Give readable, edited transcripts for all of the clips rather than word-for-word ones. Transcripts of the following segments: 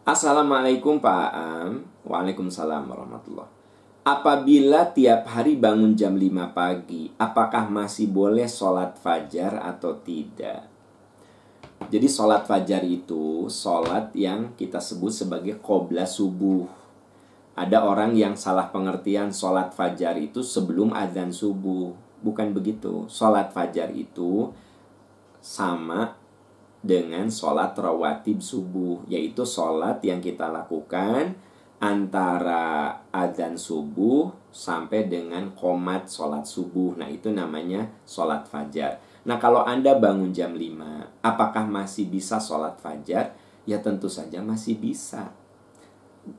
Assalamualaikum Pak Am. Waalaikumsalam warahmatullahi. Apabila tiap hari bangun jam 5 pagi, apakah masih boleh sholat fajar atau tidak? Jadi sholat fajar itu sholat yang kita sebut sebagai qobla subuh. Ada orang yang salah pengertian sholat fajar itu sebelum azan subuh. Bukan begitu. Sholat fajar itu sama dengan sholat rawatib subuh, yaitu sholat yang kita lakukan antara azan subuh sampai dengan qomat sholat subuh. Nah, itu namanya sholat fajar. Nah, kalau Anda bangun jam 5, apakah masih bisa sholat fajar? Ya tentu saja masih bisa.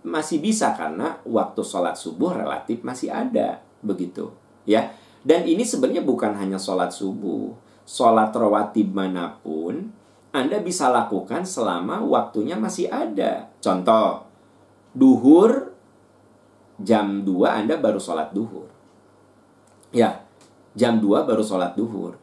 Masih bisa karena waktu sholat subuh relatif masih ada, begitu ya. Dan ini sebenarnya bukan hanya sholat subuh, sholat rawatib manapun Anda bisa lakukan selama waktunya masih ada. Contoh, duhur jam 2 Anda baru sholat duhur. Ya, jam 2 baru sholat duhur.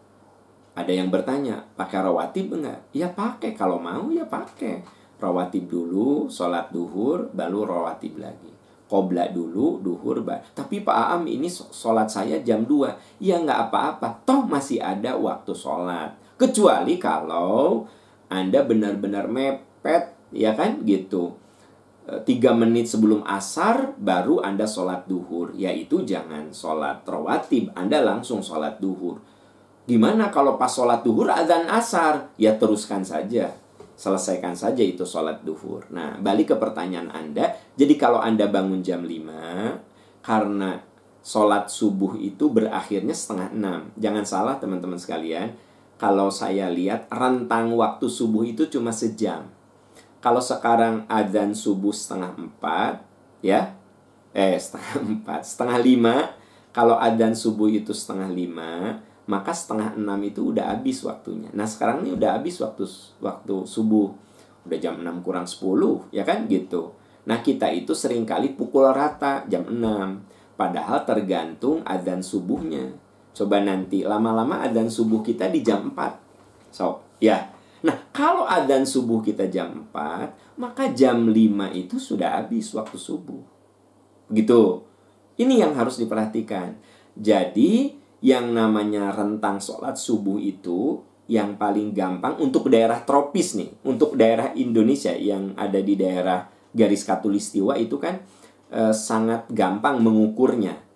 Ada yang bertanya, pakai rawatib enggak? Ya pakai, kalau mau ya pakai. Rawatib dulu, sholat duhur, baru rawatib lagi. Qobla dulu, duhur, tapi Pak Aam ini sholat saya jam 2. Ya nggak apa-apa, toh masih ada waktu sholat. Kecuali kalau Anda benar-benar mepet, ya kan gitu. 3 menit sebelum asar baru Anda sholat duhur. Yaitu jangan sholat rawatib, Anda langsung sholat duhur. Gimana kalau pas sholat duhur azan asar? Ya teruskan saja, selesaikan saja itu sholat duhur. Nah, balik ke pertanyaan Anda. Jadi kalau Anda bangun jam 5, karena sholat subuh itu berakhirnya 5:30. Jangan salah teman-teman sekalian, kalau saya lihat rentang waktu subuh itu cuma sejam. Kalau sekarang azan subuh 3:30, ya, 3:30, 4:30. Kalau azan subuh itu 5:30, maka 5:30 itu udah habis waktunya. Nah, sekarang ini udah habis waktu subuh. Udah jam 6 kurang 10, ya kan gitu. Nah, kita itu seringkali pukul rata jam 6. Padahal tergantung azan subuhnya. Coba nanti lama-lama azan subuh kita di jam 4. Ya. Nah, kalau azan subuh kita jam 4, maka jam 5 itu sudah habis waktu subuh. Begitu. Ini yang harus diperhatikan. Jadi yang namanya rentang sholat subuh itu yang paling gampang untuk daerah tropis nih. Untuk daerah Indonesia yang ada di daerah garis khatulistiwa itu kan sangat gampang mengukurnya.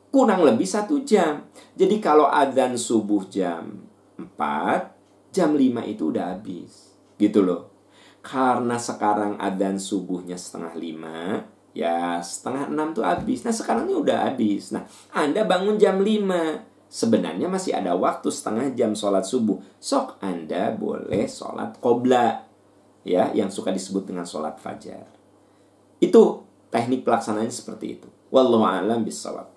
Kurang lebih 1 jam. Jadi kalau azan subuh jam 4, jam 5 itu udah habis. Gitu loh. Karena sekarang azan subuhnya 4:30, ya 5:30 tuh habis. Nah, sekarang ini udah habis. Nah, Anda bangun jam 5. Sebenarnya masih ada waktu setengah jam sholat subuh. Sok Anda boleh sholat qobla, ya, yang suka disebut dengan sholat fajar. Itu teknik pelaksanaannya seperti itu. Wallahu a'lam bishawab.